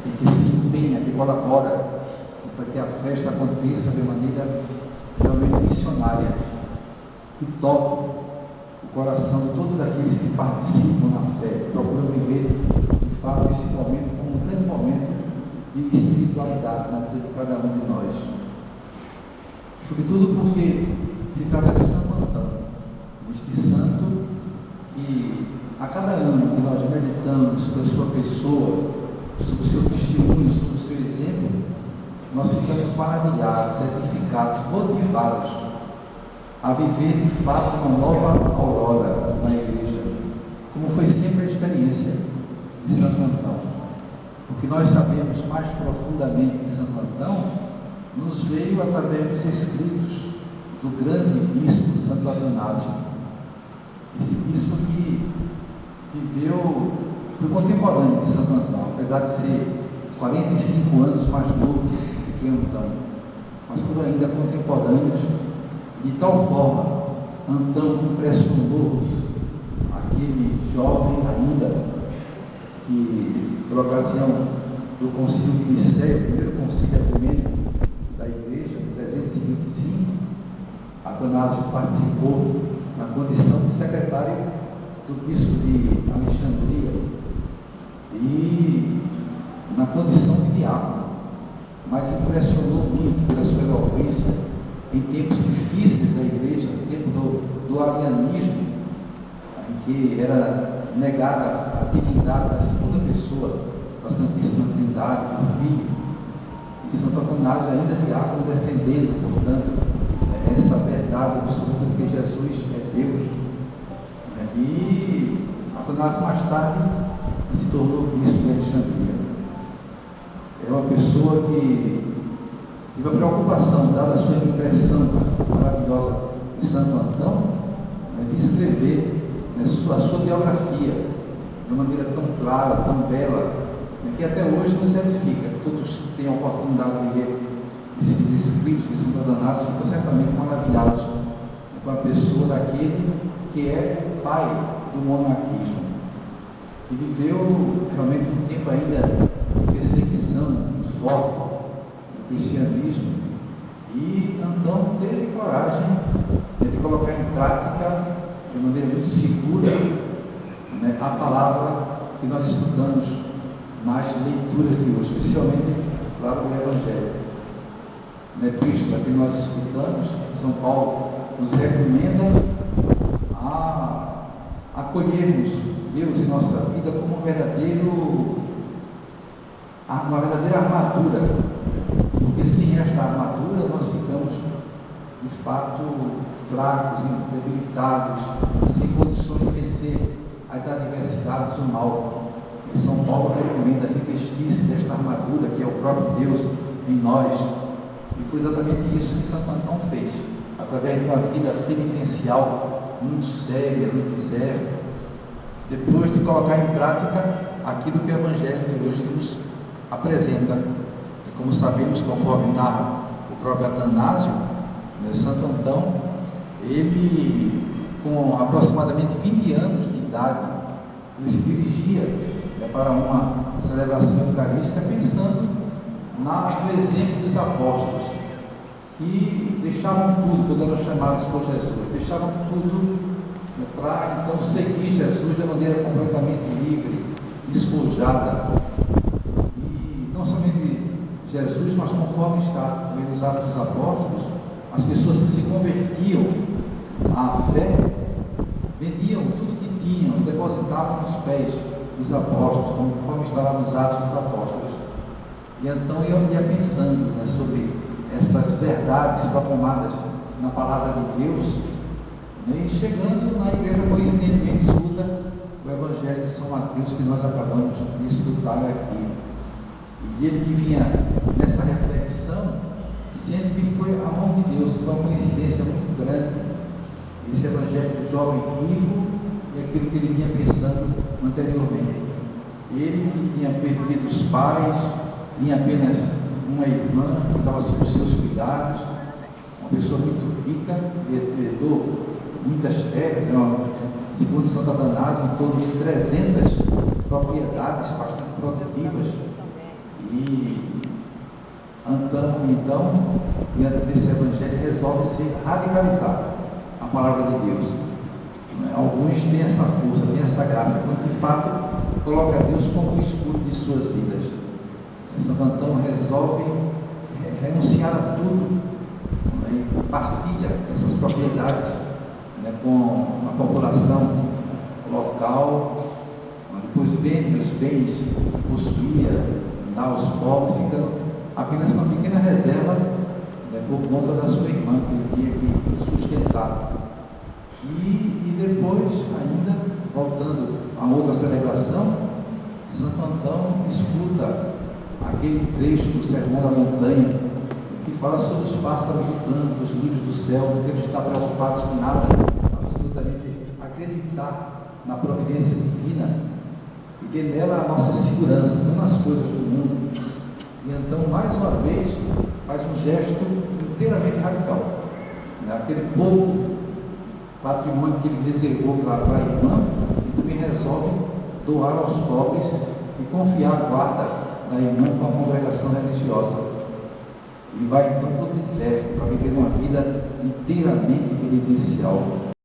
e que se empenha, que colabora para que a festa aconteça de maneira realmente missionária, que toque o coração de todos aqueles que participam na fé, procuram viver de fato esse momento como um grande momento de espiritualidade na vida de cada um de nós. Sobretudo porque se trata de Santo Antão, este santo que a cada ano que nós meditamos sobre a sua pessoa, sobre o seu testemunho, sobre o seu exemplo, nós ficamos maravilhados, edificados, motivados a viver de fato uma nova aurora na igreja, como foi sempre a experiência de Santo Antão. O que nós sabemos mais profundamente de Santo Antão nos veio através dos escritos do grande bispo Santo Atanásio. Esse bispo que viveu, foi contemporâneo de Santo Antão, apesar de ser 45 anos mais novo do que Antão, mas por ainda contemporâneos. De tal forma, Antão impressionou aquele jovem ainda que, por ocasião do concílio de Nicéia, o primeiro concílio ecumênico da igreja, em 325, Atanásio participou na condição de secretário do bispo de Alexandria e na condição de diácono, mas impressionou muito pela sua eloquência em tempos difíceis da igreja, no tempo do arianismo, em que era negada a divindade da segunda pessoa da Santíssima Trindade, do Filho, e Santo Atanásio ainda diácono defendendo, portanto, essa verdade absoluta de que Jesus é Deus. E Atanásio mais tarde se tornou bispo de Alexandria. É uma pessoa que tive a preocupação, dada a sua impressão maravilhosa de Santo Antão, de escrever a sua biografia de uma maneira tão clara, tão bela, que até hoje nos edifica. Todos que têm a oportunidade de ler esses escritos de Santo Atanásio ficam certamente maravilhados com a pessoa daquele que é o pai do monarquismo. E viveu realmente um tempo ainda de perseguição forte cristianismo, e Antão teve coragem de colocar em prática de maneira muito segura a palavra que nós estudamos nas leituras de hoje, especialmente, claro, o Evangelho. Epístola que nós escutamos, São Paulo nos recomenda a acolhermos Deus em nossa vida como uma verdadeira armadura. Porque sem esta armadura nós ficamos, de fato, fracos, debilitados, sem condições de vencer as adversidades do mal. E São Paulo recomenda revestir-se desta armadura que é o próprio Deus em nós. E foi exatamente isso que Santo Antão fez, através de uma vida penitencial muito séria, muito séria, depois de colocar em prática aquilo que o Evangelho de hoje nos apresenta. Como sabemos, conforme narra o próprio Atanásio, Santo Antão, ele, com aproximadamente 20 anos de idade, ele se dirigia para uma celebração eucarística pensando no exemplo dos apóstolos, que deixavam tudo quando eram chamados por Jesus, deixavam tudo para então seguir Jesus de maneira completamente livre, despojada. E não somente Jesus, mas conforme está nos Atos dos Apóstolos, as pessoas que se convertiam à fé, vendiam tudo que tinham, depositavam nos pés dos apóstolos, conforme estava nos Atos dos Apóstolos. E então eu ia pensando sobre essas verdades proclamadas na Palavra de Deus, e chegando na igreja, coincidentemente, escuta o Evangelho de São Mateus, que nós acabamos de escutar aqui. E ele que vinha nessa reflexão, sendo que foi a mão de Deus, foi uma coincidência muito grande, esse Evangelho do jovem rico e aquilo que ele vinha pensando anteriormente. Ele que tinha perdido os pais, tinha apenas uma irmã que estava sob os seus cuidados, uma pessoa muito rica, herdou muitas terras, segundo Santo Atanásio, em torno de 300 propriedades bastante produtivas. então, diante desse evangelho, resolve se radicalizar a palavra de Deus. Alguns têm essa força, têm essa graça, quando de fato coloca Deus como o escudo de suas vidas. Santo Antão resolve renunciar a tudo, e partilha essas propriedades com a população local, depois vende os bens que possuía, dá aos pobres, fica apenas uma pequena reserva por conta da sua irmã, que ele tinha que sustentar. E depois, ainda, voltando a outra celebração, Santo Antão escuta aquele trecho do Sermão da Montanha, que fala sobre os pássaros do campo, os lírios do céu, que ele está preocupado com nada, absolutamente acreditar na providência divina, e que nela a nossa segurança, não nas coisas do mundo. E então, mais uma vez, faz um gesto inteiramente radical. Aquele pouco patrimônio que ele reservou para a irmã, e também resolve doar aos pobres e confiar a guarda da irmã com a congregação religiosa. Ele vai então para o deserto, para viver uma vida inteiramente penitencial.